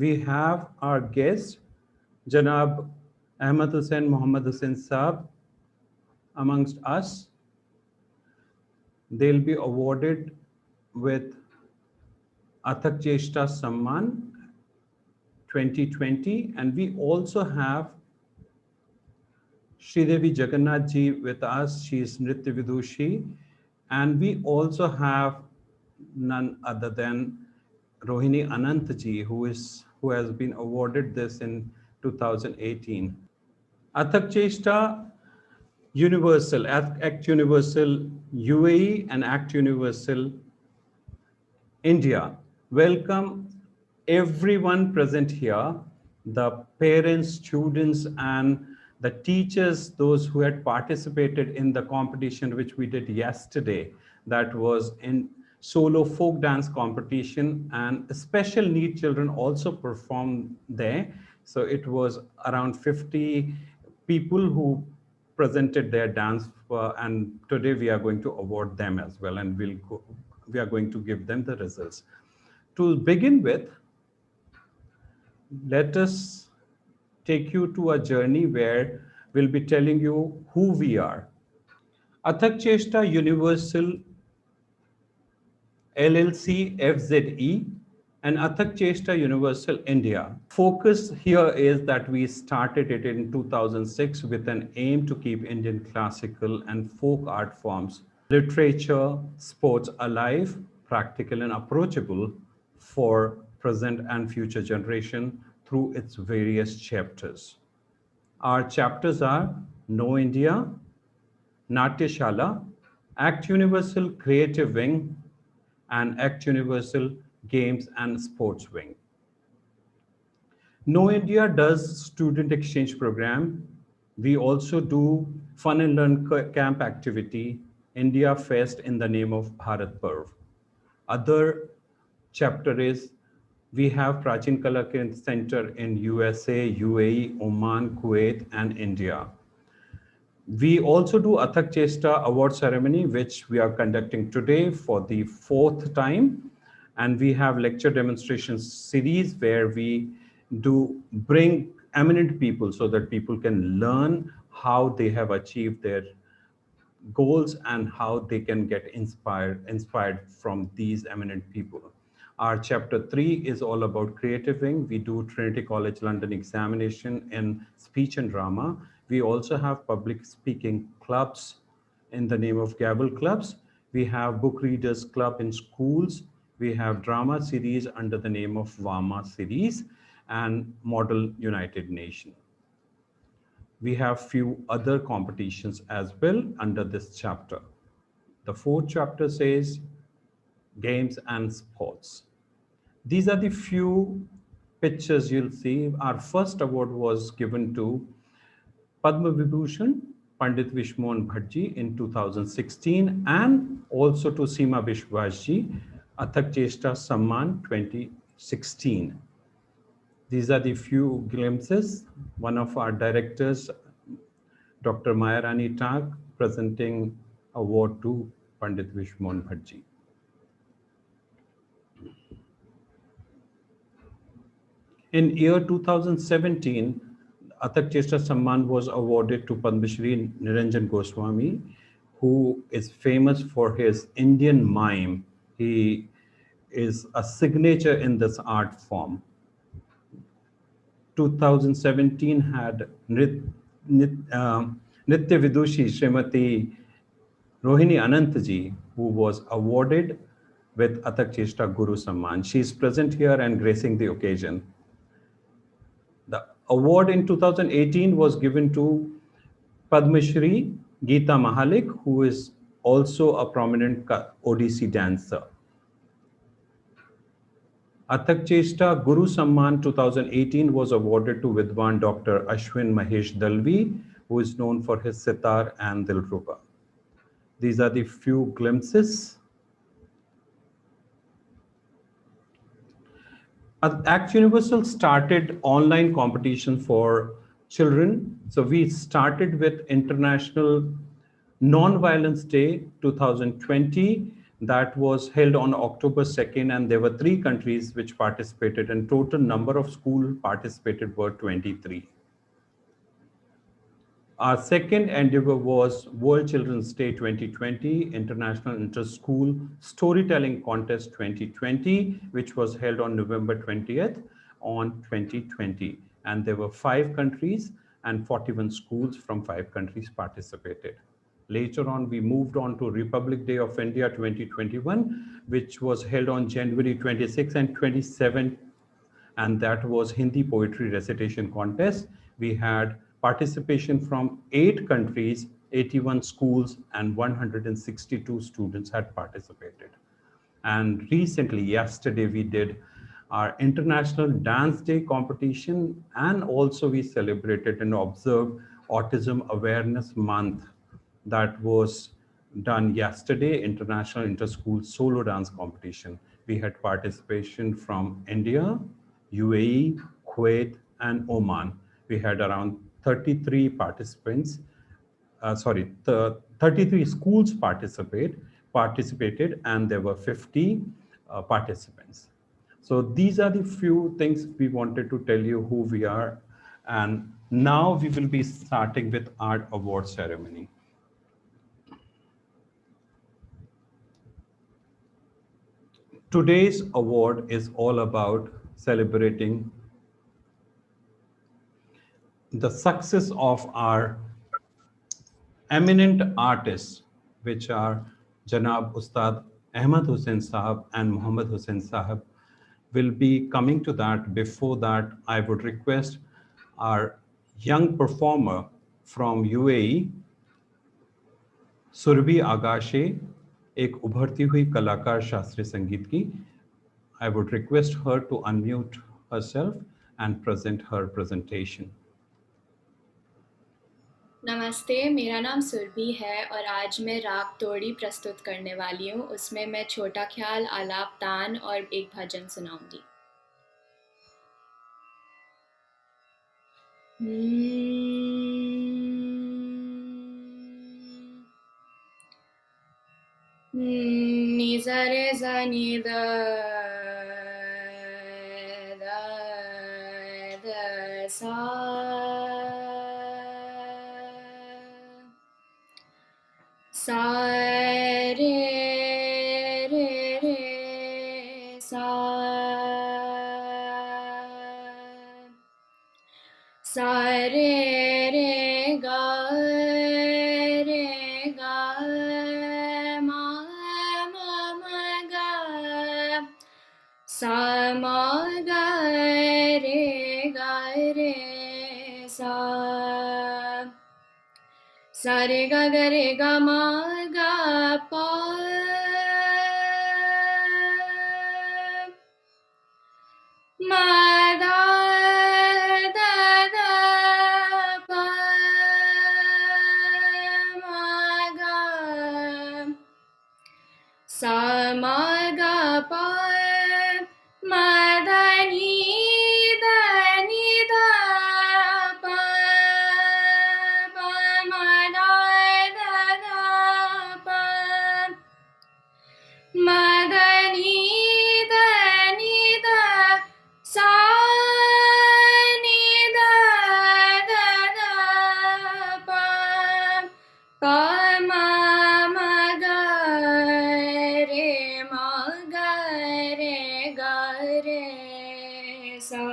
we have our guest, Janab Ahmad Hussain Mohammad Hussain Saab, amongst us. They'll be awarded with Athak Cheshta Samman 2020, and we also have Sridevi Jagannath ji with us. She is Nritya Vidushi, and we also have none other than Rohini Anant ji, who has been awarded this in 2018. Athak Cheshta Universal, Act Universal UAE, and Act Universal India. Welcome everyone present here, the parents, students, and the teachers, those who had participated in the competition which we did yesterday, that was in solo folk dance competition, and special need children also performed there. So it was around 50 people who presented their dance, and today we are going to award them as well, and we are going to give them the results. To begin with, let us take you to a journey where we'll be telling you who we are. Athak Cheshta Universal LLC FZE and Athak Cheshta Universal India. Focus here is that we started it in 2006 with an aim to keep Indian classical and folk art forms, literature, sports alive, practical and approachable for present and future generation through its various chapters. Our chapters are Know India, Natyashala, Act Universal Creative Wing, and Act Universal Games and Sports Wing. Know India does student exchange program. We also do fun and learn camp activity, India Fest in the name of Bharat Parv. Other chapter is we have Prachin Kala Center in USA, UAE, Oman, Kuwait, and India. We also do Athak Cheshta award ceremony, which we are conducting today for the 4th time. And we have lecture demonstration series where we do bring eminent people so that people can learn how they have achieved their goals and how they can get inspired from these eminent people. Our chapter 3 is all about creative wing. We do Trinity College London examination in speech and drama. We also have public speaking clubs in the name of Gavel Clubs. We have book readers club in schools. We have drama series under the name of Vama series and Model United Nation. We have few other competitions as well under this chapter. The 4th chapter says games and sports. These are the few pictures you'll see. Our first award was given to Padma Vibhushan Pandit Vishmohan Bhatt in 2016 and also to Seema Biswas ji, Athak Cheshta Samman 2016. These are the few glimpses. One of our directors, Dr. Mayarani Tak, presenting award to Pandit Vishmohan Bhatt. In year 2017, Athak Cheshta Samman was awarded to Padma Shri Niranjan Goswami, who is famous for his Indian mime. He is a signature in this art form. 2017 had Nritya Vidushi Srimati Rohini Anant ji, who was awarded with Athak Cheshta Guru Samman. She is present here and gracing the occasion. The award in 2018 was given to Padma Shri Geeta Mahalik, who is also a prominent Odissi dancer. Athak Cheshta Guru Samman 2018 was awarded to Vidwan Dr. Ashwin Mahesh Dalvi, who is known for his sitar and Dilruba. These are the few glimpses. Act Universal started online competition for children. So we started with International Non-Violence Day 2020, That was held on October 2nd, and there were 3 countries which participated, and total number of schools participated were 23. Our second endeavor was World Children's Day 2020, International Inter-School Storytelling Contest 2020, which was held on November 20th on 2020. And there were 5 countries and 41 schools from 5 countries participated. Later on, we moved on to Republic Day of India 2021, which was held on January 26 and 27, and that was Hindi poetry recitation contest. We had participation from 8 countries, 81 schools, and 162 students had participated. And recently, yesterday, we did our International Dance Day competition, and also we celebrated and observed Autism Awareness Month. That was done yesterday, International Inter-School Solo Dance Competition. We had participation from India, UAE, Kuwait, and Oman. We had around 33 participants, the 33 schools participated, and there were 50 participants. So these are the few things we wanted to tell you who we are. And now we will be starting with our award ceremony. Today's award is all about celebrating the success of our eminent artists, which are Janab Ustad Ahmad Hussain Sahab and Muhammad Hussain Sahab. Will be coming to that. Before that, I would request our young performer from UAE, Surabhi Agashe, एक उभरती हुई कलाकार शास्त्रीय संगीत की. I would request her to unmute herself and present her presentation. नमस्ते, मेरा नाम सुरभि है और आज मैं राग तोड़ी प्रस्तुत करने वाली हूँ. उसमें मैं छोटा ख्याल, आलाप तान और एक भजन सुनाऊंगी. Ni za re za ni da da da sa sa re re re sa sa re re ga sa ma ga re sa sa re ga ma ga pa ma da da da pa ma ga sa ma ga pa ma da ni da pa pa ma da da pa ma da ni da sa ni da pa pa ma ga re ga re sa.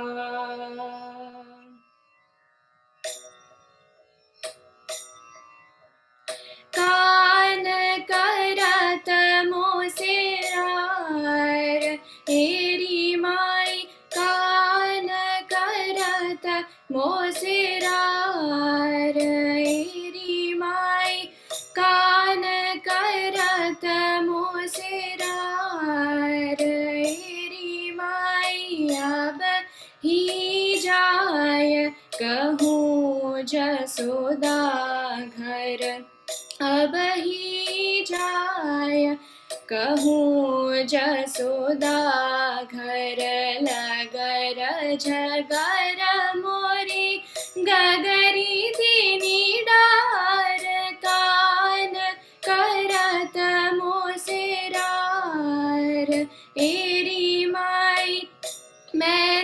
कान करत मोसेरार एरी माई कान करत मोसेरार एरी माई कान करत मोसेरार एरी माई अब ही जाय कहूँ जसोदा घर अब ही जाय कहूँ जसोदा घर लगर झगर मोरी गगरी दीनी डार कान करत मोसेरा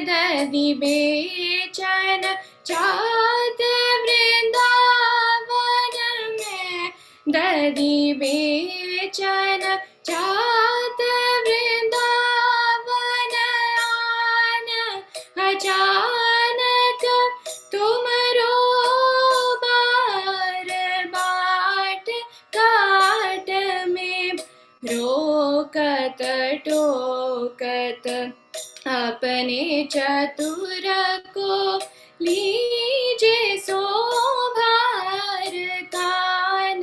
दधी बेचन चाहत वृंदावन में, दधी बेचन चाहत वृंदावन आन, अचानक तुमरो बार बाट घाट में, रोकत टोकत अपने चतुर को लीजे सो भार, कान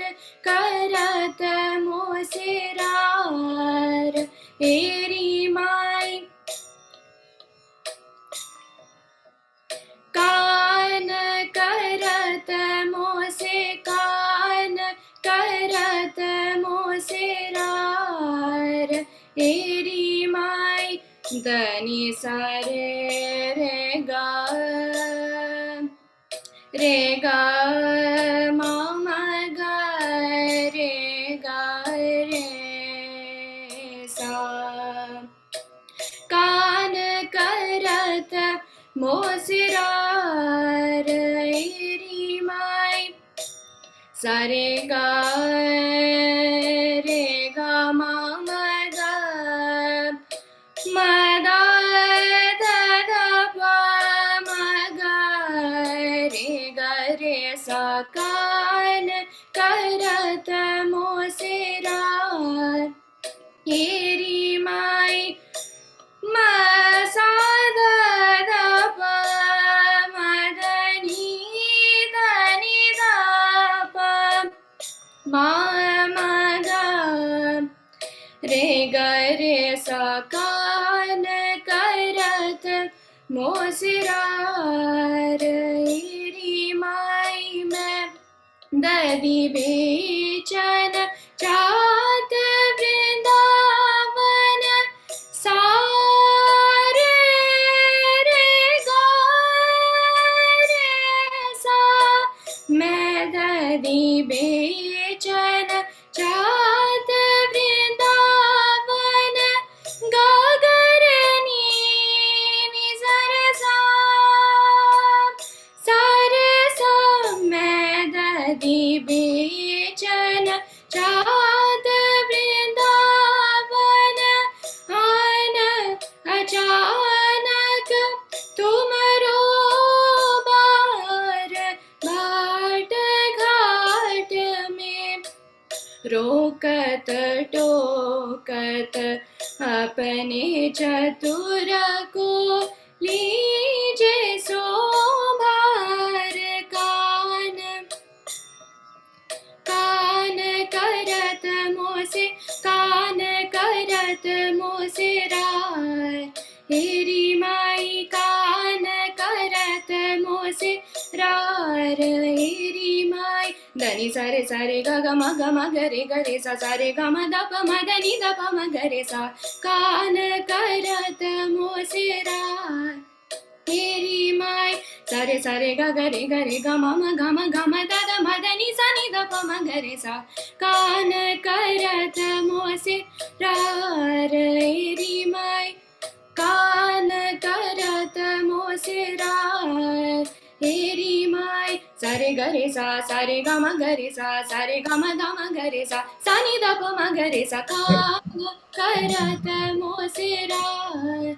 करत मोसिरार तेरी माई, कान करत मोसे, कान करत मोसिरार तेरी माई, दनी सारे रे गा मामा गा रे गा रे सा, कान करत मोसिरार एरी माई, सारे गा रे गा मामा गा मदा दादा पा मगा रे गा रे सा, कान करत मोसिरार एरी माई, सा दा दा पा मदनी धनी दा पा मा गा रे गा रे सा, कान करत मोसिरार एरी माई, मैं दधी बेचन चाहत वृंदावन सारे रे गा रे सा, मैं दधी बेचन चाहत वृंदावन गागर नी सर सा, सारे सा, मैं दधी बेचन चाहत वृंदावन आन, अचानक तुमरो बार बाट घाट में, रोकत टोकत अपने चतुर को लीजे सो भार, कान कान करत मोसे, कान करत मोसिरार तेरी माई, कान करत मोसिरार तेरी माई, धनी सारे सारे ग ग म ग रे ग रे सा, सारे ग म द प म ध नि द प म ग रे सा, कान करत मोसिरार तेरी माई, सारे सारे ग रे ग रे ग म द द म ध नि सा नि द प म ग रे सा, कान करत मोसिरार तेरी माई, कान करत मोसिरार तेरी माई, सारे ग रे सा, सारे ग म ग रे सा, सारे ग म द म ग रे सा, सा नि द प म ग रे सा, कान करत मोसिरार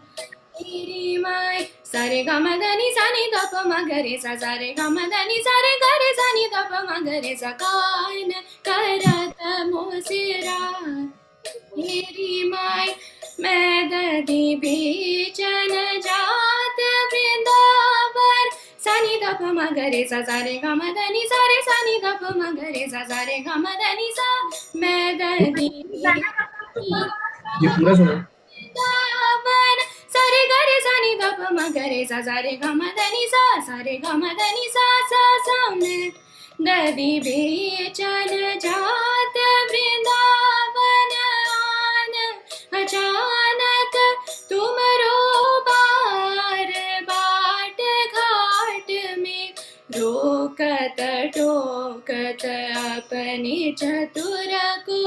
तेरी माई, सारे ग म ध नि सा नि द प म ग रे सा, सारे ग म ध नि सा रे ग रे सा नि द प म ग रे सा, कान करत मोसिरार तेरी माई, मैं दधी बेचन जात वृंदावन, सा नि द प म ग रे सा, सारे ग म ध नि सा रे सा नि द प म ग रे सा, सारे ग म ध नि सा, मैं दधी ये पूरा सुनो। वृंदावन, सारे ग रे सा नि द प म ग रे सा, सारे ग म ध नि सा, सारे ग म ध नि सा सा सा, मैं दधी बेचन जात वृंदावन आन, अचानक तुमरो बार बाट घाट में, रोकत टोकत अपने चतुर को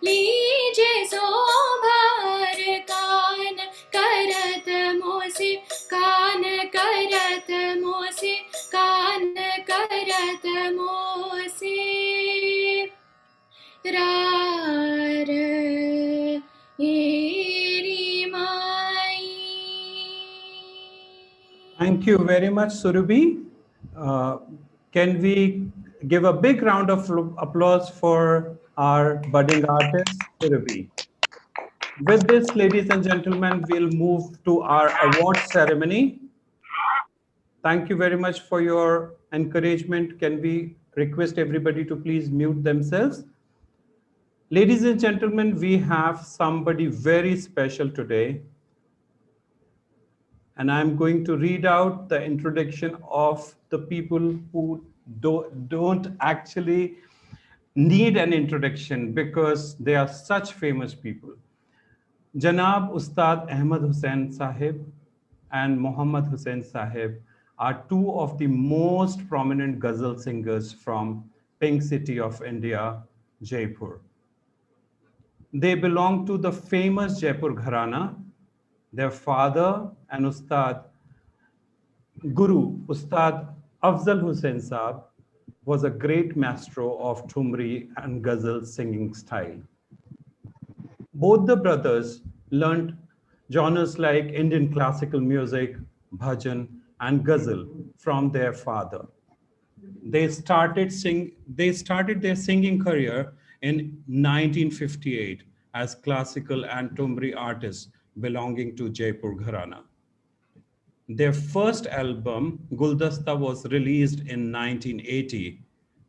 लीजे सो भार, कान करत मोसे, कान Thank you very much, Surabhi. Can we give a big round of applause for our budding artist, Surabhi? With this, ladies and gentlemen, we'll move to our award ceremony. Thank you very much for your encouragement. Can we request everybody to please mute themselves? Ladies and gentlemen, we have somebody very special today. And I'm going to read out the introduction of the people who don't actually need an introduction because they are such famous people. Janab Ustad Ahmad Hussain Sahib and Muhammad Hussain Sahib are two of the most prominent ghazal singers from Pink City of India, Jaipur. They belong to the famous Jaipur Gharana. Their father and Ustad Guru, Ustad Afzal Hussain Saab, was a great maestro of Thumri and Ghazal singing style. Both the brothers learned genres like Indian classical music, bhajan, and ghazal from their father. They started their singing career in 1958 as classical and Thumri artists belonging to Jaipur Gharana. Their first album, Guldasta, was released in 1980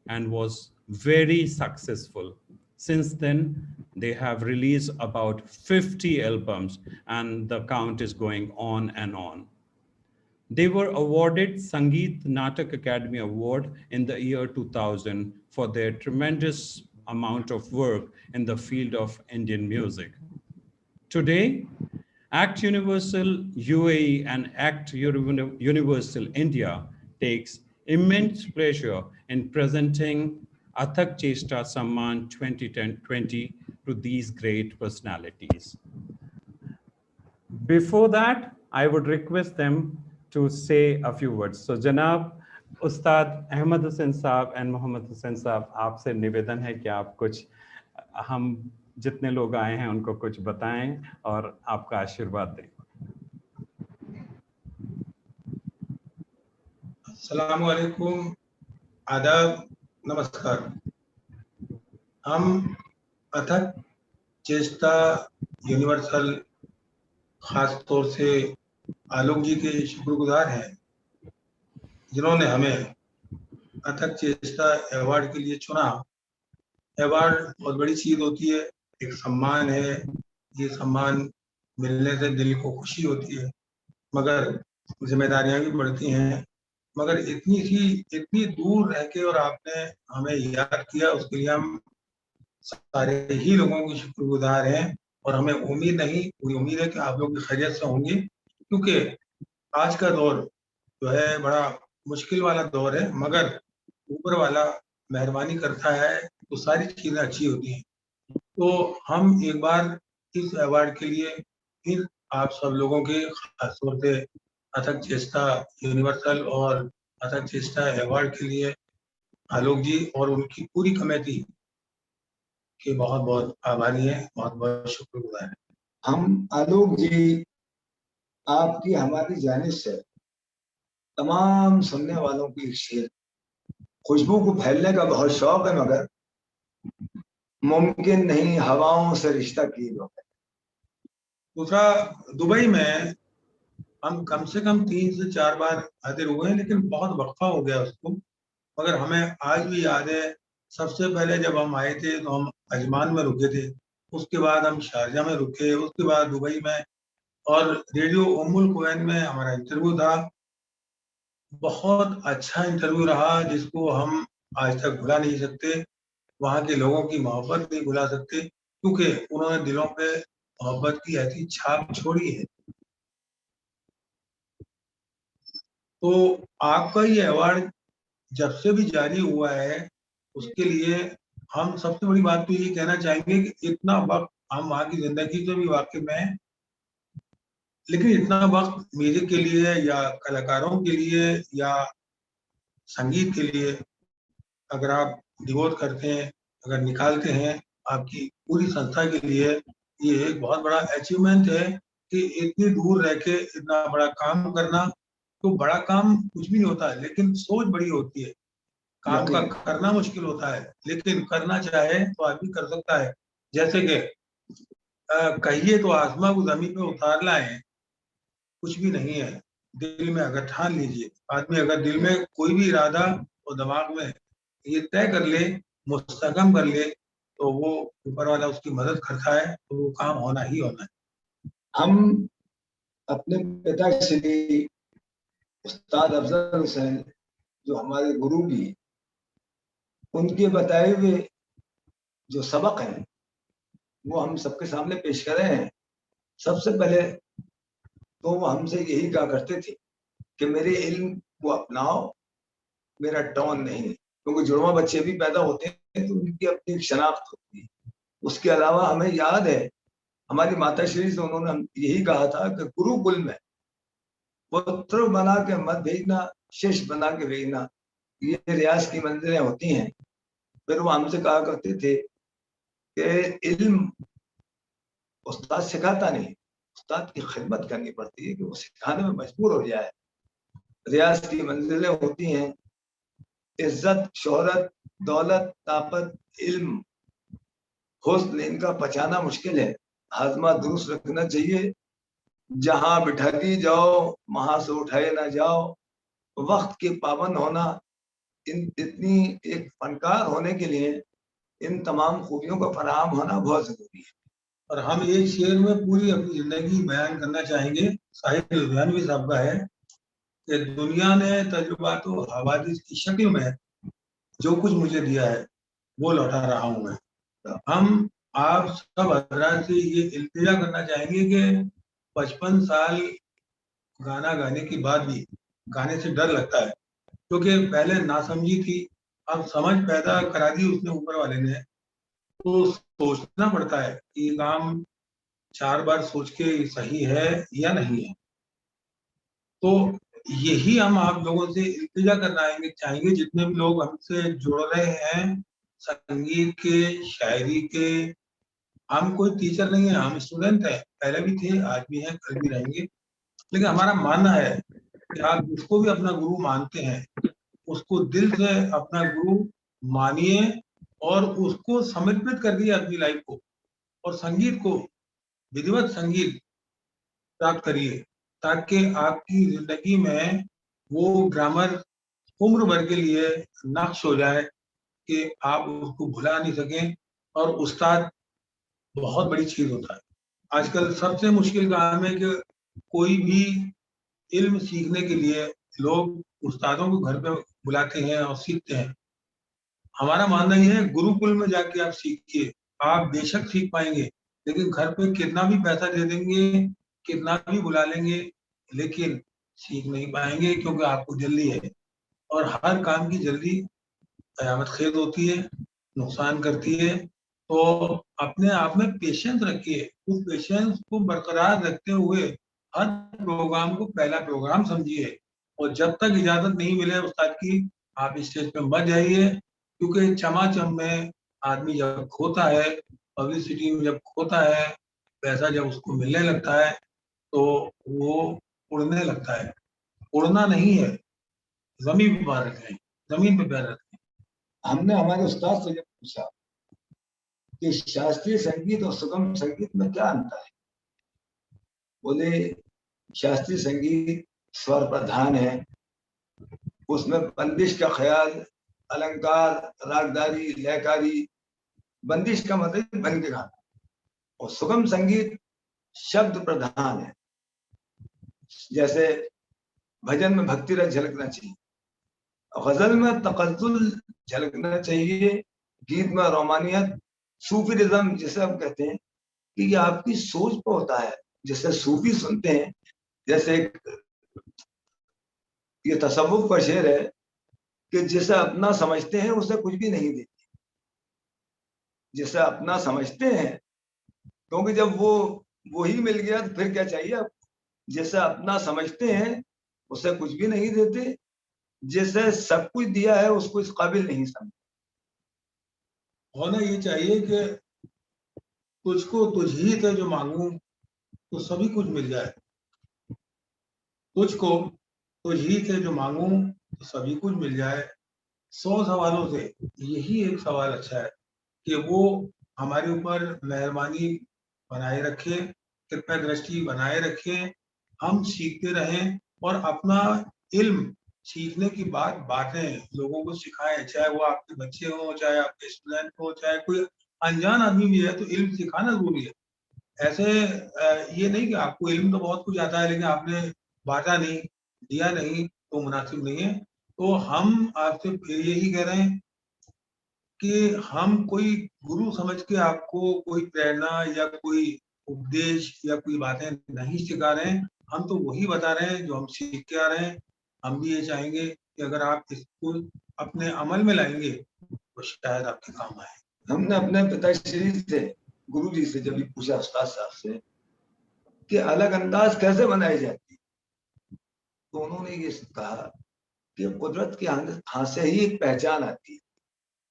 and was very successful. Since then, they have released about 50 albums, and the count is going on and on. They were awarded Sangeet Natak Academy Award in the year 2000 for their tremendous amount of work in the field of Indian music. Today, ACT Universal UAE and ACT Universal India takes immense pleasure in presenting Athak Chesta Samman 2020 to these great personalities. Before that, I would request them to say a few words. So, Janab Ustad Ahmad Hussain Saab and Muhammad Hussain Saab, आपसे निवेदन है कि आप कुछ हम जितने लोग आए हैं उनको कुछ बताएं और आपका आशीर्वाद दें। अस्सलामु अलैकुम, आदाब, नमस्कार। हम अथक चेष्टा यूनिवर्सल खास तौर से आलोक जी के शुक्रगुजार हैं जिन्होंने हमें अथक चेष्टा अवार्ड के लिए चुना। अवार्ड बहुत बड़ी चीज होती है, एक सम्मान है। ये सम्मान मिलने से दिल को खुशी होती है, मगर जिम्मेदारियां भी बढ़ती हैं। मगर इतनी दूर रह के और आपने हमें याद किया, उसके लिए हम सारे ही लोगों के शुक्रगुजार हैं। और हमें पूरी उम्मीद है कि आप लोग खैरियत से होंगे, क्योंकि आज का दौर जो है बड़ा मुश्किल वाला दौर है, मगर ऊपर वाला मेहरबानी करता है तो सारी चीजें अच्छी होती हैं। तो हम एक बार इस अवार्ड के लिए फिर आप सब लोगों के खास तौर से अथक चेष्टा यूनिवर्सल और अथक चेष्टा अवार्ड के लिए आलोक जी और उनकी पूरी कमेटी के बहुत बहुत आभारी हैं, बहुत बहुत शुक्रगुजार हैं। हम आलोक जी आपकी हमारी जानिब से तमाम सुनने वालों की शेर, खुशबू को फैलने का बहुत शौक है, मगर मुमकिन नहीं हवाओं से रिश्ता किए लोग। दूसरा, दुबई में हम कम से कम 3 से 4 बार हाजिर हुए हैं, लेकिन बहुत वक्फा हो गया उसको। मगर हमें आज भी याद है, सबसे पहले जब हम आए थे तो हम अजमान में रुके थे, उसके बाद हम शारजा में रुके, उसके बाद दुबई में, और रेडियो उम्मुल कुवैन में हमारा इंटरव्यू था। बहुत अच्छा इंटरव्यू रहा, जिसको हम आज तक भुला नहीं सकते। वहाँ के लोगों की मोहब्बत नहीं भुला सकते, क्योंकि उन्होंने दिलों पे मोहब्बत की ऐसी छाप छोड़ी है। तो आपका ये अवार्ड जब से भी जारी हुआ है, उसके लिए हम सबसे बड़ी बात तो ये कहना चाहेंगे कि इतना वक्त हम वहाँ की जिंदगी से भी वाकिफ हैं, लेकिन इतना वक्त म्यूजिक के लिए या कलाकारों के लिए या संगीत के लिए अगर आप डिवोट करते हैं, अगर निकालते हैं आपकी पूरी संस्था के लिए, ये एक बहुत बड़ा अचीवमेंट है कि इतनी दूर रह के इतना बड़ा काम करना। तो बड़ा काम कुछ भी नहीं होता है, लेकिन सोच बड़ी होती है। काम का यकीन। करना मुश्किल होता है, लेकिन करना चाहे तो आदमी कर सकता है। जैसे कि कहिए तो आसमां को जमीन पे उतार लाए, कुछ भी नहीं है। दिल में अगर ठान लीजिए, आदमी अगर दिल में कोई भी इरादा और दिमाग में ये तय कर ले, मुस्तहकम कर ले, तो वो ऊपर वाला उसकी मदद करता है, तो वो काम होना ही होना है। हम अपने पिताश्री उस्ताद अफजल हुसैन, जो हमारे गुरु भी, उनके बताए हुए जो सबक हैं वो हम सबके सामने पेश कर रहे हैं। सबसे पहले तो वो हमसे यही कहा करते थे कि मेरे इल्म को अपनाओ, मेरा टॉन नहीं। क्योंकि जुड़वा बच्चे भी पैदा होते हैं तो उनकी अपनी एक शनाख्त होती है। उसके अलावा हमें याद है हमारी माता श्री से उन्होंने यही कहा था कि गुरुकुल में पुत्र बना के मत भेजना, शिष्य बना के भेजना, ये रियाज की मंजिलें होती हैं। फिर वो हमसे कहा करते थे कि इल्म उस्ताद सिखाता नहीं, उस्ताद की खिदमत करनी पड़ती है कि वो सिखाने में मजबूर हो जाए। रियाज की मंजिलें होती हैं इज्जत, शोहरत, दौलत, ताकत, इल्म, हुस्न, इनका पचाना मुश्किल है। हाजमा दुरुस्त रखना चाहिए। जहां बिठा दी जाओ वहां से उठाए ना जाओ। वक्त के पाबंद होना, इन इतनी एक फनकार होने के लिए इन तमाम खूबियों का फराहम होना बहुत जरूरी है। और हम एक शेर में पूरी अपनी जिंदगी बयान करना चाहेंगे। साहिब लुधियानवी साहब का है कि दुनिया ने तजुर्बात व हवादिस की शक्ल में जो कुछ मुझे दिया है वो लौटा रहा हूं मैं। तो हम आप सब हजरात से ये इल्तिजा करना चाहेंगे कि 55 साल गाना गाने के बाद भी गाने से डर लगता है, क्योंकि पहले नासमझी थी, अब समझ पैदा करा दी उसने ऊपर वाले ने। तो सोचना पड़ता है कि ये काम 4 बार सोच के सही है या नहीं है। तो यही हम आप लोगों से इल्तिजा करना चाहेंगे, जितने भी लोग हमसे जुड़ रहे हैं संगीत के, शायरी के। हम कोई टीचर नहीं है, हम स्टूडेंट हैं, पहले भी थे, आज भी हैं, कल भी रहेंगे। लेकिन हमारा मानना है कि आप जिसको भी अपना गुरु मानते हैं उसको दिल से अपना गुरु मानिए और उसको समर्पित कर दिए अपनी लाइफ को, और संगीत को, विधिवत संगीत प्राप्त करिए, ताकि आपकी जिंदगी में वो ग्रामर उम्र भर के लिए नक्श हो जाए कि आप उसको भुला नहीं सकें। और उस्ताद बहुत बड़ी चीज होता है। आजकल सबसे मुश्किल काम है कि कोई भी इल्म सीखने के लिए लोग उस्तादों को घर पे बुलाते हैं और सीखते हैं। हमारा मानना यह है गुरुकुल में जाके आप सीखिए, आप बेशक सीख पाएंगे, लेकिन घर पे कितना भी पैसा दे देंगे, कितना भी बुला लेंगे, लेकिन सीख नहीं पाएंगे, क्योंकि आपको जल्दी है। और हर काम की जल्दी कयामत खेद होती है, नुकसान करती है। तो अपने आप में पेशेंस रखिए, उस पेशेंस को बरकरार रखते हुए हर प्रोग्राम को पहला प्रोग्राम समझिए। और जब तक इजाजत नहीं मिले उस्ताद की, आप स्टेज पे मत जाइए, क्योंकि चमाचम में आदमी जब खोता है, पब्लिसिटी में जब खोता है, पैसा जब उसको मिलने लगता है, तो वो उड़ने लगता है। उड़ना नहीं है, जमीन पे पैर रखें, जमीन पे पैर रखें। हमने हमारे उस्ताद से जब पूछा कि शास्त्रीय संगीत और सुगम संगीत में क्या अंतर है, बोले शास्त्रीय संगीत स्वर प्रधान है, उसमें बंदिश का ख्याल, अलंकार, रागदारी, लयकारी। बंदिश का मतलब बन के गाना। और सुगम संगीत शब्द प्रधान है। जैसे भजन में भक्ति रस झलकना चाहिए, गजल में तकज्जुल झलकना चाहिए, गीत में रोमानियत, सूफीरिज्म जिसे हम कहते हैं कि ये आपकी सोच पर होता है। जैसे सूफी सुनते हैं, जैसे ये तसव्वुफ का शेर है कि जिसे अपना समझते हैं उसे कुछ भी नहीं देते। जिसे अपना समझते हैं, क्योंकि जब वो ही मिल गया तो फिर क्या चाहिए आपको। जिसे अपना समझते हैं उसे कुछ भी नहीं देते, जिसे सब कुछ दिया है उसको इस काबिल नहीं समझते। होना ये चाहिए कि तुझको तुझ ही से जो मांगू तो सभी कुछ मिल जाए। तुझको तो ही से जो मांगू तो सभी कुछ मिल जाए। 100 सवालों से यही एक सवाल अच्छा है कि वो हमारे ऊपर मेहरबानी बनाए रखे, कृपया दृष्टि बनाए रखे, हम सीखते रहें और अपना इल्म सीखने की बात बांटें, लोगों को सिखाएं, चाहे वो आपके बच्चे हों, चाहे आपके स्टूडेंट हो, चाहे कोई अनजान आदमी भी है तो इल्म सिखाना जरूरी है। ऐसे ये नहीं कि आपको इल्म तो बहुत कुछ आता है लेकिन आपने बांटा नहीं, दिया नहीं, तो मुनासिब नहीं है। तो हम आपसे फिर यही कह रहे हैं कि हम कोई गुरु समझ के आपको कोई प्रेरणा या कोई उपदेश या कोई बातें नहीं सिखा रहे हैं, हम तो वही बता रहे हैं जो हम सीख के आ रहे हैं। हम भी ये चाहेंगे कि अगर आप इसको अपने अमल में लाएंगे तो शायद आपके काम आए। हमने अपने पिताश्री से, गुरु जी से जब भी पूछा उस्ताद साहब से कि अलग अंदाज कैसे बनाई जाती, तो उन्होंने ये कहा कि कुदरत के हाथ से ही एक पहचान आती है।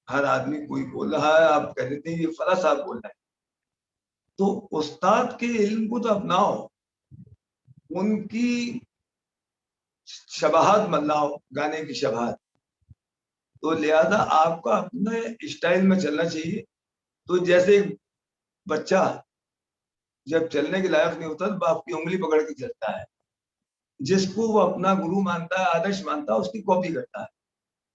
हर आदमी कोई बोल रहा है, आप कह देते हैं ये फला साहब बोल रहे हैं, तो उस्ताद के इल्म को तो अपनाओ, उनकी शबाहत मल्लाओ, गाने की शबाहत। तो लिहाजा आपको अपने स्टाइल में चलना चाहिए। तो जैसे बच्चा जब चलने के लायक नहीं होता तो बाप की उंगली पकड़ के चलता है, जिसको वो अपना गुरु मानता है, आदर्श मानता है, उसकी कॉपी करता है।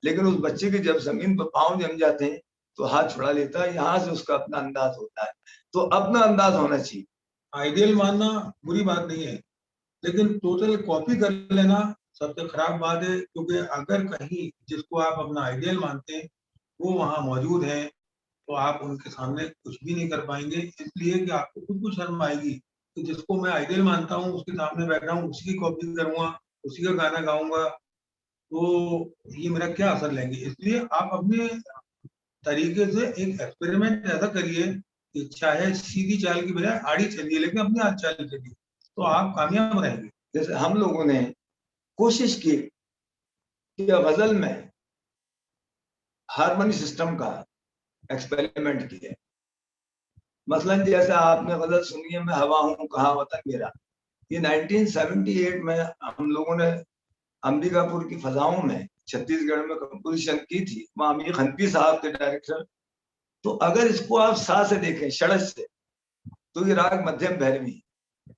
लेकिन उस बच्चे के जब जमीन पर पांव जम जाते हैं तो हाथ छुड़ा लेता है, यहाँ से उसका अपना अंदाज होता है। तो अपना अंदाज होना चाहिए। आइडियल मानना बुरी बात नहीं है, लेकिन टोटल कॉपी कर लेना सबसे खराब बात है, क्योंकि अगर कहीं जिसको आप अपना आइडियल मानते हैं वो वहां मौजूद है तो आप उनके सामने कुछ भी नहीं कर पाएंगे, इसलिए कि आपको खुद को शर्म आएगी कि जिसको मैं आइडियल मानता हूँ उसके सामने बैठा हूँ, उसी की कॉपी करूंगा, उसी का गाना गाऊंगा, तो ये मेरा क्या असर लेंगे। इसलिए आप अपने तरीके से एक एक्सपेरिमेंट ऐसा करिए कि चाहे सीधी चाल की बजाय आड़ी चलिए, लेकिन अपनी आड़ चाल चलिए, तो आप कामयाब रहेंगे। जैसे हम लोगों ने कोशिश की कि गजल में हारमोनी सिस्टम का एक्सपेरिमेंट किया। मसलन जैसे आपने गजल सुनी है, मैं हवा हूं कहाँ वतन मेरा, ये 1978 में हम लोगों ने अंबिकापुर की फजाओं में छत्तीसगढ़ में कंपोजिशन की थी, वहां अमीर हनफी साहब के डायरेक्टर। तो अगर इसको आप सा से देखें, षडज से, तो ये राग मध्यम भैरवी है।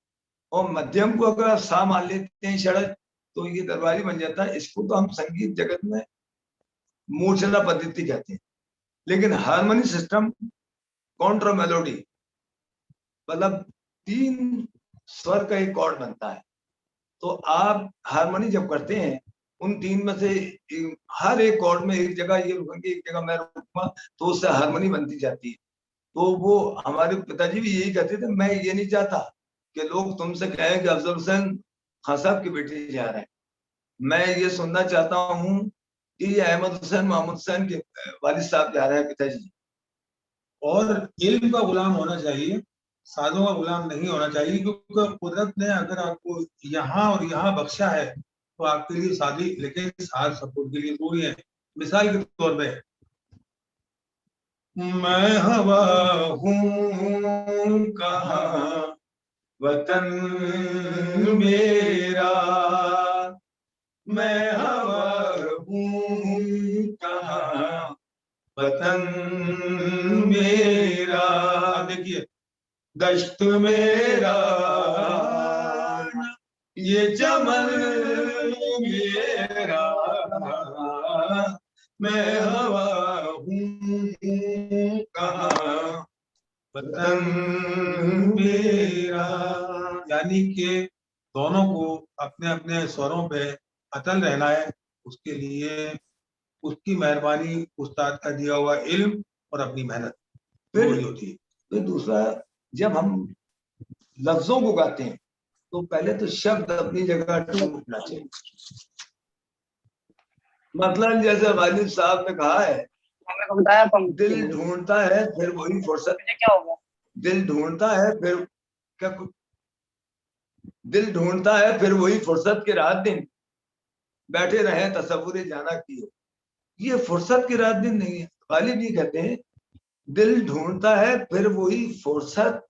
और मध्यम को अगर आप सा मान लेते हैं षडज, तो ये दरबारी बन जाता है। इसको तो हम संगीत जगत में मूर्छना पद्धति कहते हैं। लेकिन हारमोनी सिस्टम कॉन्ट्रा मेलोडी, मतलब 3 स्वर का एक कॉर्ड बनता है। तो आप हारमोनी जब करते हैं, उन 3 में से हर एक कॉर्ड में एक जगह ये रुकेंगे, एक जगह मैं रुकूंगा, तो उससे हारमोनी बनती जाती है। तो वो हमारे पिताजी भी यही कहते थे, मैं ये नहीं चाहता कि लोग तुमसे कहें कि अफजल हुसैन खान साहब के बेटे जा रहे हैं। मैं ये सुनना चाहता हूँ कि ये अहमद हुसैन मोहम्मद हुसैन के वालिद साहब जा रहे हैं, पिताजी। और इल्म का गुलाम होना चाहिए, साधों का गुलाम नहीं होना चाहिए, क्योंकि कुदरत ने अगर आपको यहाँ और यहाँ बख्शा है तो आपके लिए सादी, लेकिन साथ सपोर्ट के लिए दूरी है। मिसाल के तौर पे मैं हवा हूँ कहाँ वतन मेरा, मैं हवा हूँ कहाँ वतन मेरा। देखिए, दश्त मेरा ये चमन मेरा, मैं हवा हूँ कहाँ वतन मेरा। यानी कि दोनों को अपने अपने स्वरों पे अटल रहना है, उसके लिए उसकी मेहरबानी, उस्ताद का दिया हुआ इल्म और अपनी मेहनत पूरी होती है। फिर दूसरा, जब हम लफ्जों को गाते हैं तो पहले तो शब्द अपनी जगह टूटना चाहिए। मतलब जैसे वालिद साहब ने कहा है, दिल ढूंढता है फिर वही फुर्सत, क्या होगा, दिल ढूंढता है फिर क्या, दिल ढूंढता है फिर वही फुर्सत के रात दिन बैठे रहे तसव्वुरे जाना की हो। ये फुर्सत की रात दिन नहीं है। गालिब ये कहते हैं, दिल ढूंढता है फिर वही फुर्सत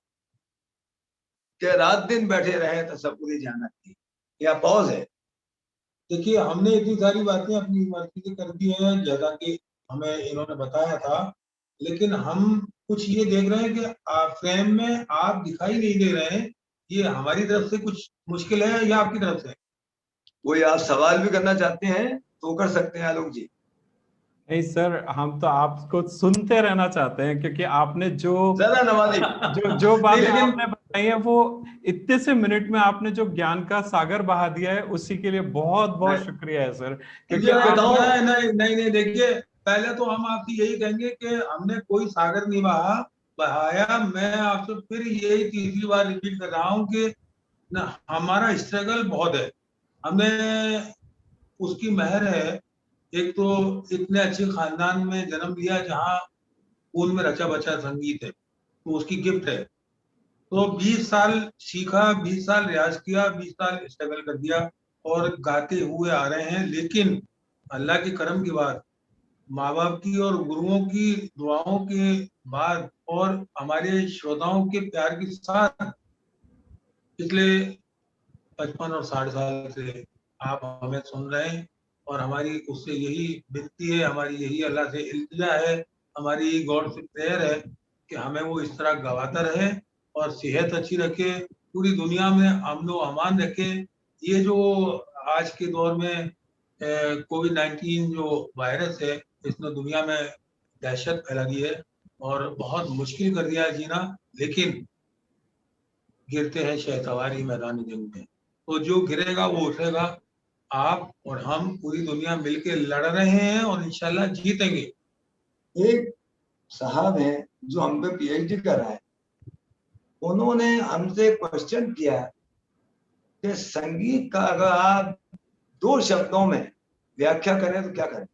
के रात दिन बैठे रहे तसव्वुरे जाना की। या पॉज है। देखिए, हमने इतनी सारी बातें अपनी मर्जी से कर दी हैं जैसा कि हमें इन्होंने बताया था, लेकिन हम कुछ ये देख रहे हैं कि फ्रेम में आप दिखाई नहीं दे रहे हैं। ये हमारी तरफ से कुछ मुश्किल है या आपकी तरफ से? कोई आप सवाल भी करना चाहते हैं तो कर सकते हैं आलोक जी। नहीं सर, हम तो आपको सुनते रहना चाहते हैं, क्योंकि आपने जो जरा नवाजी जो बातें लेकिन आपने बताई है वो इतने से मिनट में आपने जो ज्ञान का सागर बहा दिया है, उसी के लिए बहुत बहुत नहीं, शुक्रिया है सर। मुझे क्योंकि आज बताओ। नहीं नहीं नहीं नहीं, देखिए, पहले तो हम आपसे यही कहेंगे कि हमने कोई सागर नहीं बहाया। मैं आपसे फिर यही तीसरी बार रिपीट कर रहा हूँ कि ना, हमारा स्ट्रगल बहुत है। हमें उसकी मेहर है। एक तो इतने अच्छे खानदान में जन्म लिया जहाँ खून में रचा बचा संगीत है, तो उसकी गिफ्ट है। तो 20 साल सीखा, 20 साल रियाज किया, 20 साल स्ट्रगल कर दिया और गाते हुए आ रहे हैं। लेकिन अल्लाह के करम के बाद, माँ बाप की और गुरुओं की दुआओं के बाद और हमारे श्रोताओं के प्यार के साथ पिछले 55 और 60 साल से आप हमें सुन रहे हैं। और हमारी उससे यही विनती है, हमारी यही अल्लाह से इल्तिजा है, हमारी गॉड से प्रेयर है कि हमें वो इस तरह गवाता रहे और सेहत अच्छी रखे, पूरी दुनिया में अमन व अमान रखे। ये जो आज के दौर में कोविड-19 जो वायरस है, इसने दुनिया में दहशत फैला दी है और बहुत मुश्किल कर दिया है जीना। लेकिन गिरते हैं शहसवारी मैदान जंग में, तो जो गिरेगा वो उठेगा। आप और हम पूरी दुनिया मिलके लड़ रहे हैं और इंशाल्लाह जीतेंगे। एक साहब हैं जो हम पे पीएचडी कर रहा है, उन्होंने हमसे क्वेश्चन किया कि संगीत का अगर आप 2 शब्दों में व्याख्या करें तो क्या करें।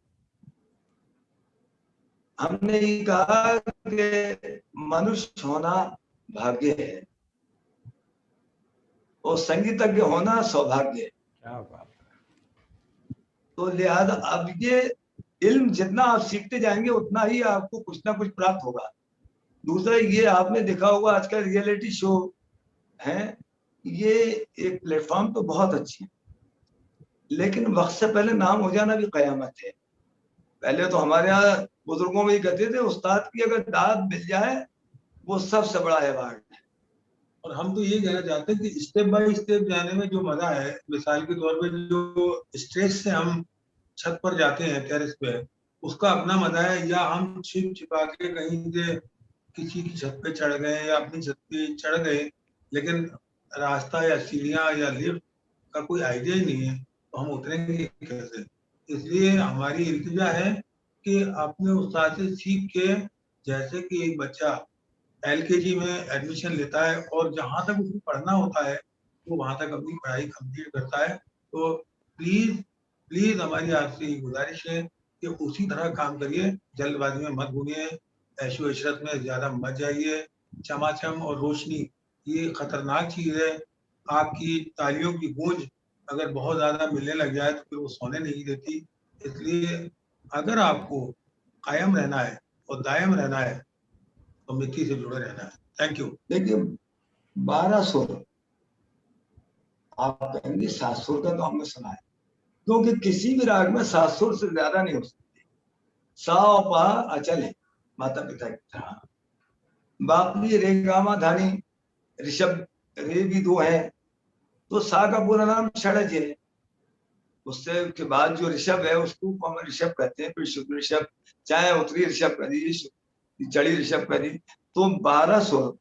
हमने ये कहा कि मनुष्य होना भाग्य है और संगीतज्ञ होना सौभाग्य है। क्या बात तो लिहाजा अब ये इल्म जितना आप सीखते जाएंगे उतना ही आपको कुछ ना कुछ प्राप्त होगा। दूसरा, ये आपने देखा होगा आजकल रियलिटी शो है, ये एक प्लेटफॉर्म तो बहुत अच्छी है, लेकिन वक्त से पहले नाम हो जाना भी कयामत है। पहले तो हमारे यहाँ बुजुर्गों में ये कहते थे, उस्ताद की अगर दाद मिल जाए वो सबसे बड़ा अवार्ड है। और हम तो ये कहना चाहते हैं कि स्टेप बाय स्टेप जाने में जो मजा है, मिसाल के तौर पे जो स्ट्रेस से हम छत पर जाते हैं, टेरेस पे, उसका अपना मजा है। या हम छिप छिपा के कहीं से किसी की छत पे चढ़ गए या अपनी छत पे चढ़ गए, लेकिन रास्ता या सीढ़ियां या लिफ्ट का कोई आइडिया ही नहीं है, तो हम उतरेंगे कैसे? इसलिए हमारी इल्तिजा है कि अपने उस्ताद से सीख के, जैसे कि एक बच्चा एलकेजी में एडमिशन लेता है और जहां तक उसको पढ़ना होता है वो वहां तक अपनी पढ़ाई कंप्लीट करता है। तो प्लीज प्लीज हमारी आपसे ये गुजारिश है कि उसी तरह काम करिए, जल्दबाजी में मत घूमिए, ऐशो इशरत में ज्यादा मत जाइए। चमाचम और रोशनी ये खतरनाक चीज है। आपकी तालियों की गूंज अगर बहुत ज्यादा मिलने लग जाए तो फिर वो सोने नहीं देती। इसलिए अगर आपको कायम रहना है और दायम रहना है तो मिट्टी से जुड़े रहना है। Thank you. देखिए, 12 सुर, आप कहेंगे 7 सुर का तो हमने सुना है, क्योंकि किसी भी राग में 7 सुर से ज्यादा नहीं हो सकती। सा और पा अचल है माता पिता की तरह। बाकी रे गामा धानी ऋषभ, रे भी 2 है, तो सा का पूरा नाम षडज है। उससे के बाद जो ऋषभ है उसको हम ऋषभ कहते हैं, फिर शुद्ध ऋषभ, चाहे उत्तरी ऋषभ कर दी, चढ़ी ऋषभ कर दी। तो 12 सुर,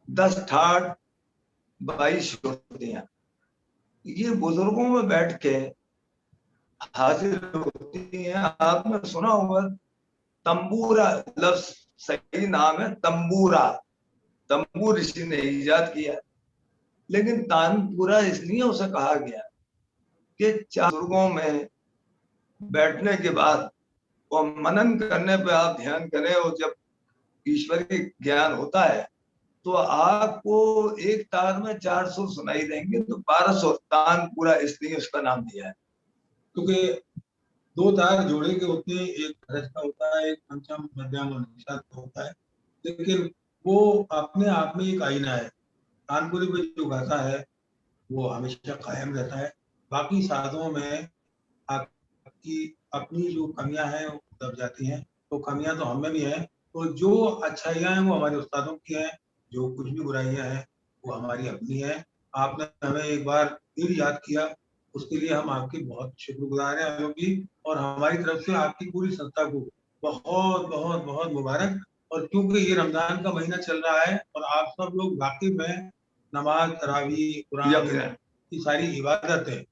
10 ठाट, 22 श्रुतियां, ये बुजुर्गों में बैठ के हाजिर होती हैं। आपने सुना होगा तंबूरा लफ्ज, सही नाम है तंबूरा, तंबूर ऋषि ने इजाद किया। लेकिन तानपुरा इसलिए उसे कहा गया कि 4 बुजुर्गों में बैठने के बाद और मनन करने पे आप ध्यान करें, और जब ईश्वरीय ज्ञान होता है तो आपको एक तार में 4 सुर सुनाई देंगे। तो 12 सुर, तानपुरा इसलिए उसका नाम दिया है। क्योंकि 2 तार जोड़े के होते हैं, एक धरज का होता है, एक पंचम मध्यम और निषाद का होता है। लेकिन वो अपने आप में एक आईना है। कानपुरी में जो गाता है वो हमेशा कायम रहता है। बाकी साधनों में आपकी अपनी जो कमियां हैं वो दब जाती हैं, तो कमियां तो हमें भी हैं, तो जो अच्छाइयां हैं वो हमारे उस्तादों की हैं, जो कुछ भी बुराइयां हैं वो हमारी अपनी हैं। आपने हमें एक बार फिर याद किया, उसके लिए हम आपके बहुत शुक्रगुजार हैं आलोक जी, और हमारी तरफ से आपकी पूरी संस्था को बहुत बहुत बहुत मुबारक। और क्योंकि ये रमजान का महीना चल रहा है और आप सब लोग वाकई में नमाज, तरावी, कुरान की सारी इबादतें,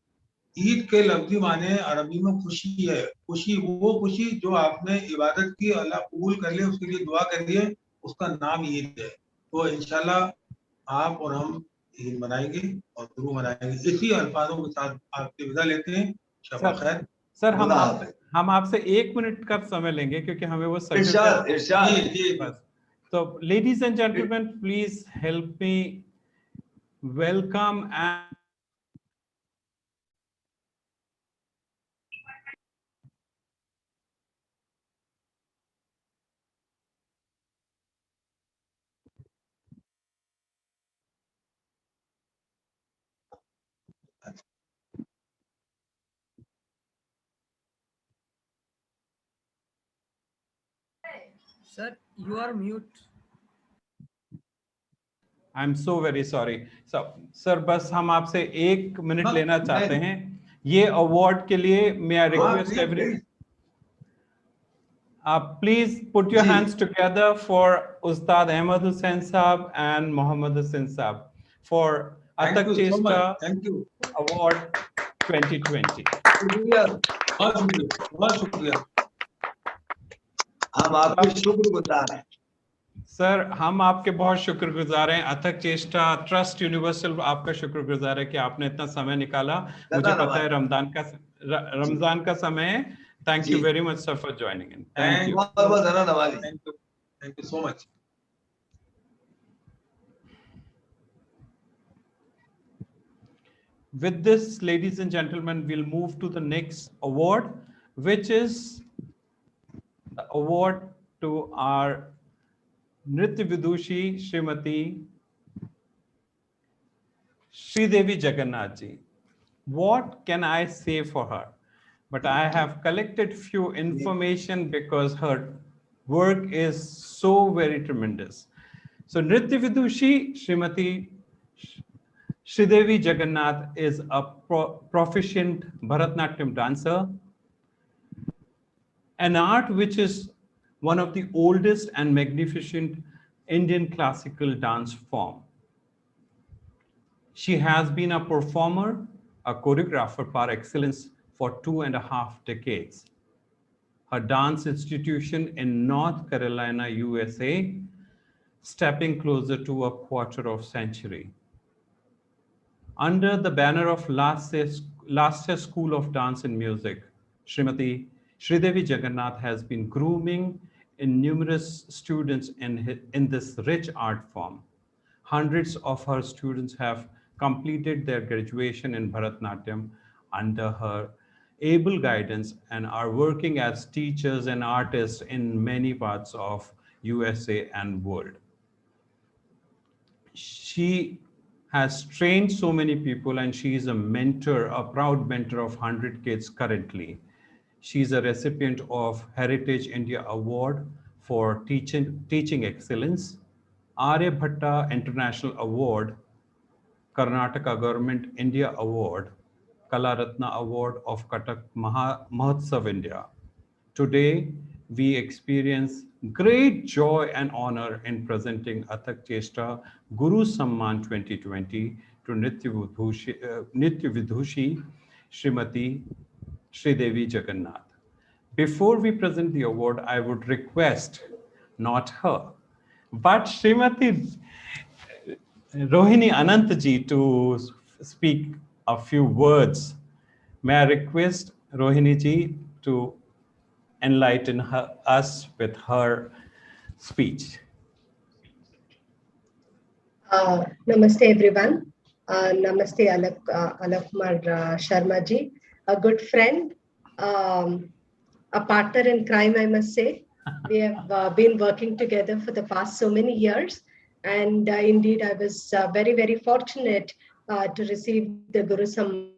ईद के लफ्जी माने अरबी में खुशी है, खुशी वो खुशी जो आपने इबादत की, अल्लाह कबूल कर ले, उसके लिए दुआ करिए, उसका नाम ईद है। तो इंशाल्लाह आप और हम ईद मनाएंगे और गुरु मनाएंगे। इसी अल्फाजों के साथ आपसे विदा लेते हैं। शब खैर। सर हम आपसे 1 मिनट का समय लेंगे क्योंकि हमें वो इरशाद बस। तो ladies and gentleman, please help me welcome and Sir, you are mute. I am so very sorry. Sir बस हम आपसे 1 मिनट लेना चाहते हैं ये अवार्ड के लिए। May I request every please put your hands together for Ustad Ahmed Hussain Saab and Mohammad Hussain Saab for Atak Chesta Award 2020. बहुत शुक्रिया। हम आपके शुक्रगुजार हैं सर, हम आपके बहुत शुक्रगुजार हैं। अथक चेष्टा ट्रस्ट यूनिवर्सल आपका शुक्रगुजार है कि आपने इतना समय निकाला। मुझे पता है रमजान का समय है। Thank you very much sir for joining in. Thank you. Thank you so much. With this, ladies and gentlemen, we'll move to the next award, which is the award to our Nritya Vidushi Srimati Sridevi Jagannath ji. What can I say for her? But I have collected few information because her work is so very tremendous. So Nritya Vidushi Srimati Sridevi Jagannath is a proficient Bharatanatyam dancer, an art which is one of the oldest and magnificent Indian classical dance form. She has been a performer, a choreographer par excellence for 2.5 decades. Her dance institution in North Carolina, USA, stepping closer to a quarter of century. Under the banner of Lasya School of Dance and Music, Srimati Sridevi Jagannath has been grooming in numerous students in this rich art form. Hundreds of her students have completed their graduation in Bharatanatyam under her able guidance and are working as teachers and artists in many parts of USA and world. She has trained so many people and she is a mentor, a proud mentor of 100 kids currently. She is a recipient of Heritage India Award for teaching excellence, Aryabhatta International Award, Karnataka Government India Award, Kala Ratna Award of Kathak Mahotsav India. Today, we experience great joy and honor in presenting Athak Chesta Guru Samman 2020 to Nritya Vidushi Srimati Sridevi Jagannath. Before we present the award, I would request not her, but Srimati Rohini Anant ji to speak a few words. May I request Rohini ji to enlighten us with her speech. Namaste everyone. Namaste Alak Kumar Sharma ji, a good friend, a partner in crime, I must say. We have been working together for the past so many years, and indeed I was very, very fortunate to receive the Guru Samman.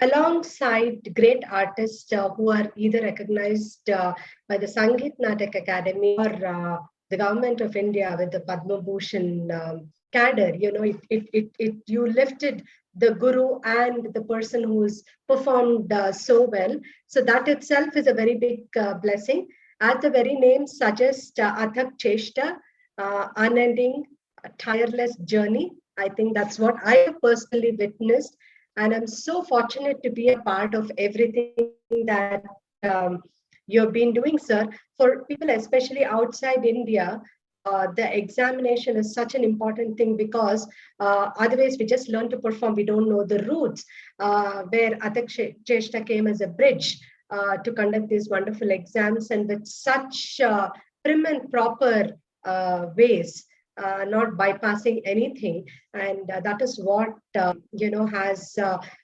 Alongside great artists who are either recognized by the Sangeet Natak Academy or the government of India with the Padma Bhushan cadre, you lifted the guru and the person who's performed so well. So that itself is a very big blessing. As the very name suggests, Athak Cheshta, unending, tireless journey. I think that's what I have personally witnessed. And I'm so fortunate to be a part of everything that you've been doing, sir. For people, especially outside India, the examination is such an important thing because otherwise we just learn to perform. We don't know the roots. Where Athak Cheshta came as a bridge to conduct these wonderful exams and with such prim and proper ways. Not bypassing anything, and that is what has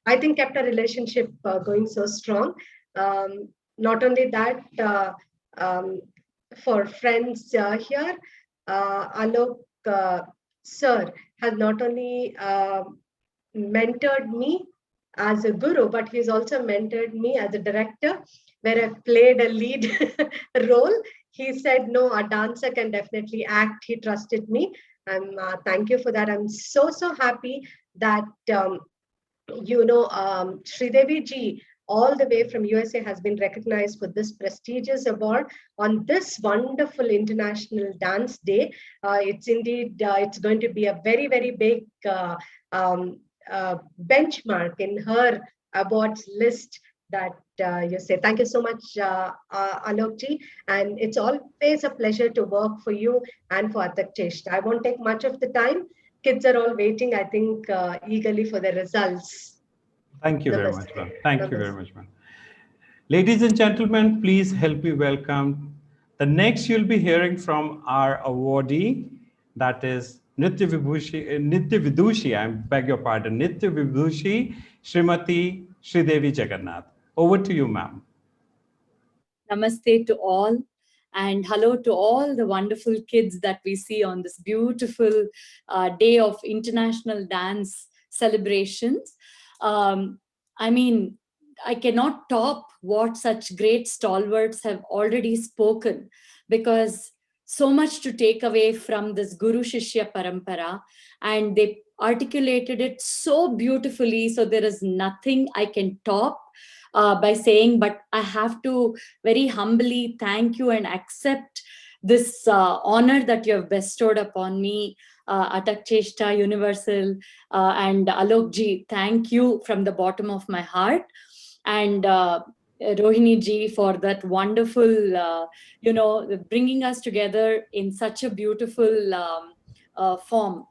I think kept our relationship going so strong. Not only that, for friends here, Alok sir has not only mentored me as a guru, but he's also mentored me as a director, where I've played a lead role. He said, no, a dancer can definitely act. He trusted me. And thank you for that. I'm so happy that, Sridevi ji, all the way from USA, has been recognized for this prestigious award on this wonderful International Dance Day. It's indeed, it's going to be a very, very big benchmark in her awards list that you say. Thank you so much, Alok ji. And it's always a pleasure to work for you and for Athak Cheshta. I won't take much of the time. Kids are all waiting, I think, eagerly for the results. Thank you very much, ma'am. Thank you very much, ma'am. Ladies and gentlemen, please help me welcome. The next you'll be hearing from our awardee, that is Nitya Vidushi, I beg your pardon, Nitya Vidushi, Srimati Sridevi Jagannath. Over to you, ma'am. Namaste to all, and hello to all the wonderful kids that we see on this beautiful day of International Dance celebrations. I mean, I cannot top what such great stalwarts have already spoken, because so much to take away from this Guru Shishya Parampara, and they articulated it so beautifully. So there is nothing I can top by saying, but I have to very humbly thank you and accept this honor that you have bestowed upon me, Athak Cheshta, Universal, and Alok ji. Thank you from the bottom of my heart. And Rohini ji for that wonderful, bringing us together in such a beautiful form.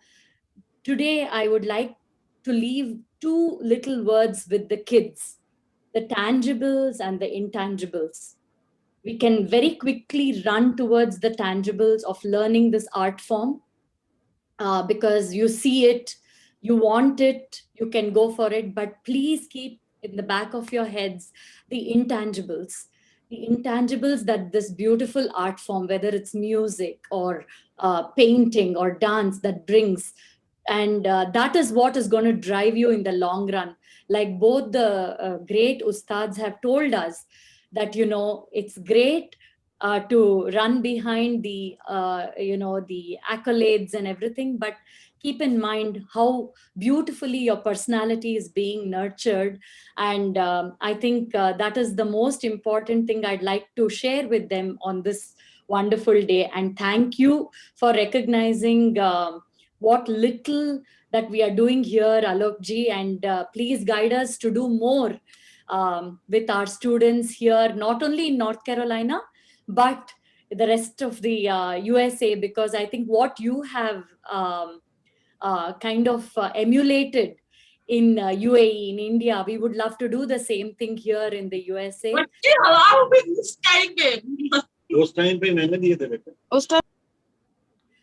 Today, I would like to leave two little words with the kids, the tangibles and the intangibles. We can very quickly run towards the tangibles of learning this art form because you see it, you want it, you can go for it, but please keep in the back of your heads the intangibles that this beautiful art form, whether it's music or painting or dance, that brings. And that is what is going to drive you in the long run. Like both the great ustads have told us that, it's great to run behind the, the accolades and everything, but keep in mind how beautifully your personality is being nurtured. And I think that is the most important thing I'd like to share with them on this wonderful day. And thank you for recognizing what little that we are doing here, Alok ji, and please guide us to do more with our students here, not only in North Carolina, but the rest of the USA, because I think what you have emulated in UAE, in India, we would love to do the same thing here in the USA.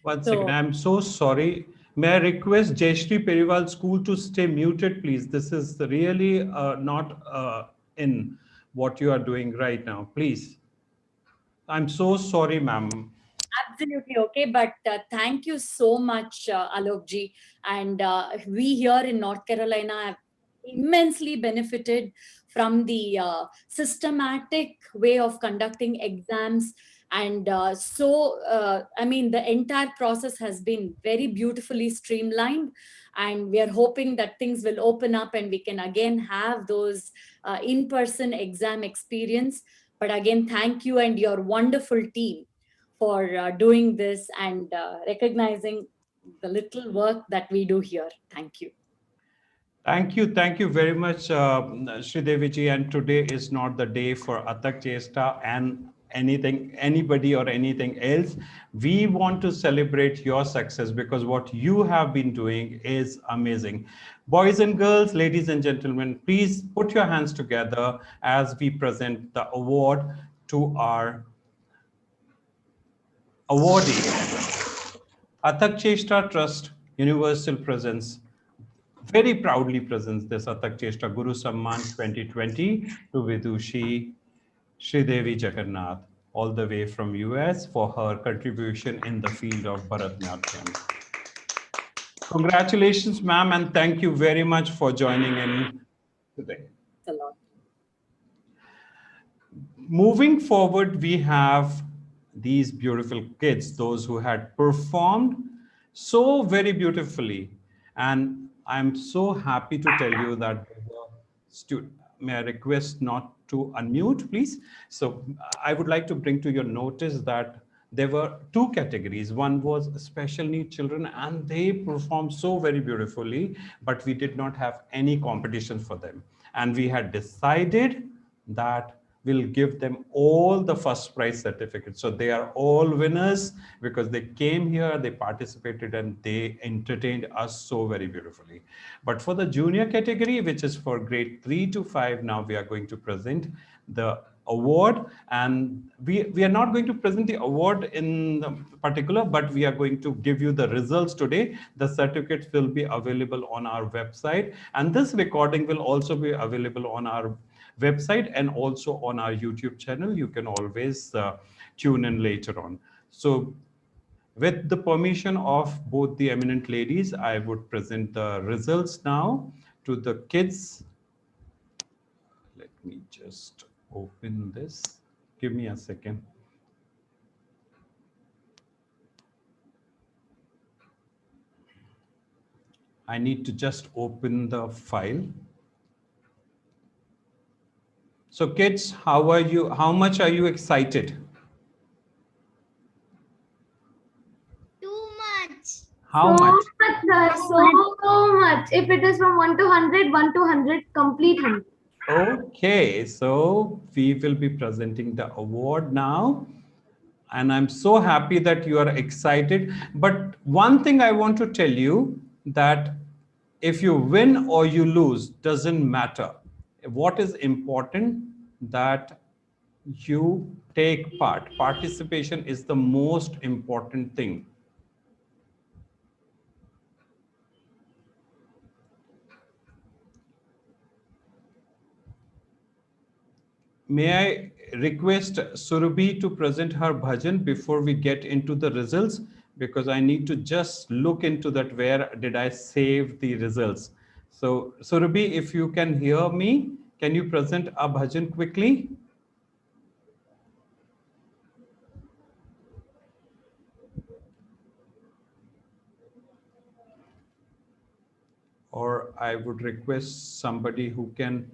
One second, I'm so sorry. May I request Jayashree Periwal School to stay muted, please? This is really not in what you are doing right now, please. I'm so sorry, ma'am. absolutely okay. But thank you so much, Alokji. And we here in North Carolina have immensely benefited from the systematic way of conducting exams. And I mean, the entire process has been very beautifully streamlined. And we are hoping that things will open up and we can again have those in-person exam experience. But again, thank you and your wonderful team for doing this and recognizing the little work that we do here. Thank you. Thank you very much, Sridevi ji. And today is not the day for Atak Chesta and anybody or anything else. We want to celebrate your success because what you have been doing is amazing. Boys and girls, ladies and gentlemen, please put your hands together as we present the award to our awardee. Atak Chesta Trust Universal Presents very proudly presents this Atak Chesta Guru Samman 2020 to Vidushi Sridevi Jagannath, all the way from US, for her contribution in the field of Bharatanatyam. Congratulations, ma'am, and thank you very much for joining in today. Thanks a lot. Moving forward, we have these beautiful kids, those who had performed so very beautifully. And I'm so happy to tell you that may I request not to unmute, please? So I would like to bring to your notice that there were two categories. One was special need children, and they performed so very beautifully, but we did not have any competition for them. And we had decided that we'll give them all the first prize certificates. So they are all winners because they came here, they participated, and they entertained us so very beautifully. But for the junior category, which is for grade 3 to 5, now we are going to present the award. And we are not going to present the award in particular, but we are going to give you the results today. The certificates will be available on our website, and this recording will also be available on our website and also on our YouTube channel. You can always tune in later on. So with the permission of both the eminent ladies, I would present the results now to the kids. Let me just open this. Give me a second. I need to just open the file. So kids, how are you? How much are you excited? Too much. How much? So much. If it is from 1 to 100, 1 to 100, complete 100. Okay, so we will be presenting the award now. And I'm so happy that you are excited. But one thing I want to tell you, that if you win or you lose, doesn't matter. What is important, that you take part. Participation is the most important thing. May I request Surabhi to present her bhajan before we get into the results, because I need to just look into that, where did I save the results. So Surabhi, if you can hear me, can you present a bhajan quickly? Or I would request somebody who can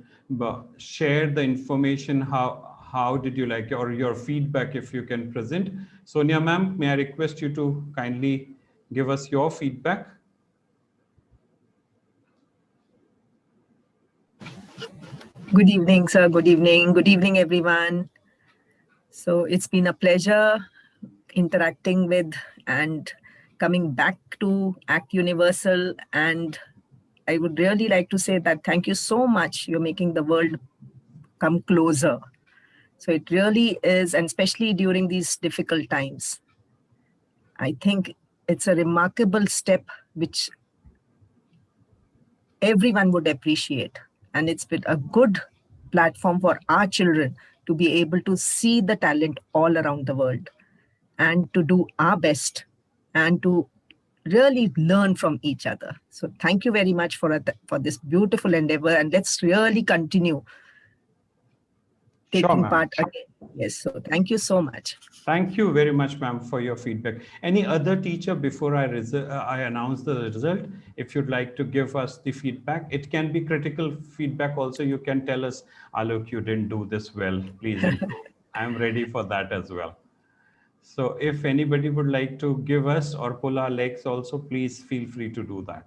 share the information. How did you like, or your feedback, if you can present. Sonia ma'am, may I request you to kindly give us your feedback? Good evening, sir. Good evening. Good evening, everyone. So it's been a pleasure interacting with and coming back to ACT Universal. And I would really like to say that thank you so much. You're making the world come closer. So it really is, and especially during these difficult times. I think it's a remarkable step which everyone would appreciate. And it's been a good platform for our children to be able to see the talent all around the world. and to do our best and to really learn from each other. So thank you very much for this beautiful endeavor, and let's really continue Sure, taking ma'am. part again. Yes, so thank you so much. Thank you very much, ma'am, for your feedback. Any other teacher before I announce the result, if you'd like to give us the feedback? It can be critical feedback also. You can tell us, Alok, you didn't do this well, please improve. I'm ready for that as well. So if anybody would like to give us or pull our legs also, please feel free to do that.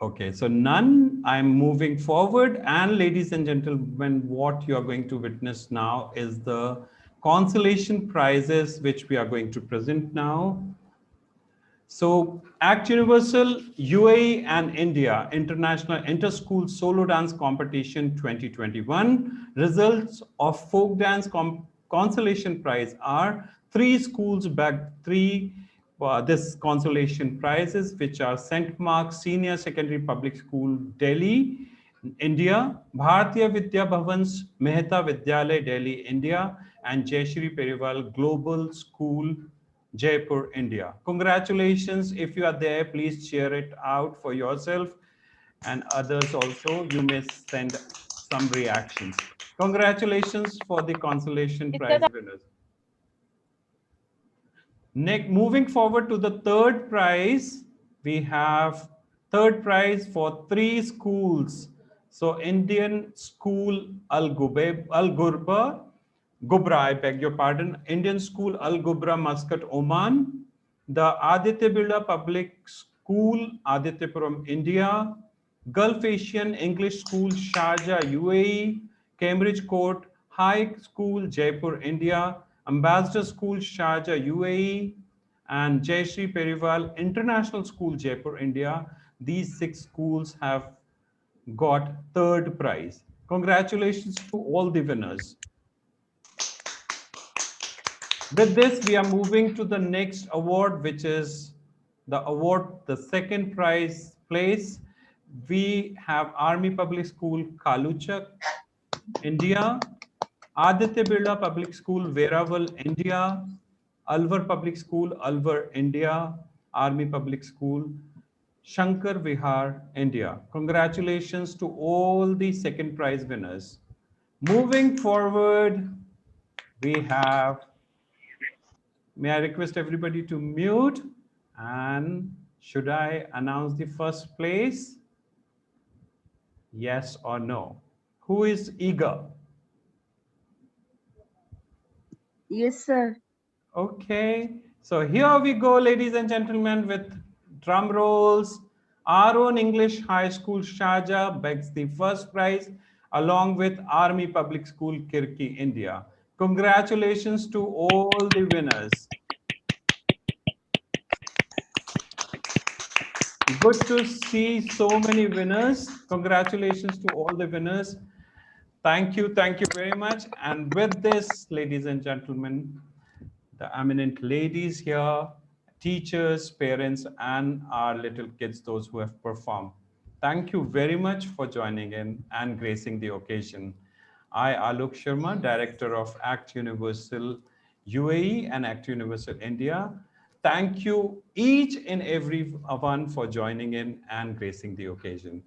Okay, so none. I'm moving forward. And ladies and gentlemen, what you are going to witness now is the consolation prizes which we are going to present now. So Act Universal UAE and India International Inter-School Solo Dance Competition 2021. Results of folk dance consolation prize are 3 schools bagged 3 this consolation prizes, which are St. Mark's Senior Secondary Public School, Delhi, India, Bharatiya Vidya Bhavan's Mehta Vidyalay, Delhi, India, and Jayashree Periwal Global School, Jaipur, India. Congratulations. If you are there, please cheer it out for yourself and others also. You may send some reactions. Congratulations for the consolation prize winners. Next, moving forward to the third prize, we have third prize for 3 schools. So Indian School Al-Gurba, Gubra, I beg your pardon, Indian School Al-Gubra, Muscat, Oman, the Aditya Birla Public School, Adityapuram, India, Gulf Asian English School, Sharjah, UAE, Cambridge Court High School, Jaipur, India, Ambassador School, Sharjah, UAE, and Jayashree Periwal International School, Jaipur, India. These 6 schools have got third prize. Congratulations to all the winners. With this, we are moving to the next award, which is the award, the second prize place. We have Army Public School, Kaluchak, India, Aditya Birla Public School, Veraval, India, Alwar Public School, Alwar, India, Army Public School, Shankar Vihar, India. Congratulations to all the second prize winners. Moving forward, we have, may I request everybody to mute, and should I announce the first place? Yes or no? Who is eager? Yes, sir. Okay, so here we go, ladies and gentlemen, with drum rolls. Our own English High School, Sharjah, begs the first prize, along with Army Public School, Kirki, India. Congratulations to all the winners. Good to see so many winners. Congratulations to all the winners. Thank you very much. And with this, ladies and gentlemen, the eminent ladies here, teachers, parents, and our little kids, those who have performed, thank you very much for joining in and gracing the occasion. I, Alok Sharma, Director of Act Universal UAE and Act Universal India, thank you each and every one for joining in and gracing the occasion.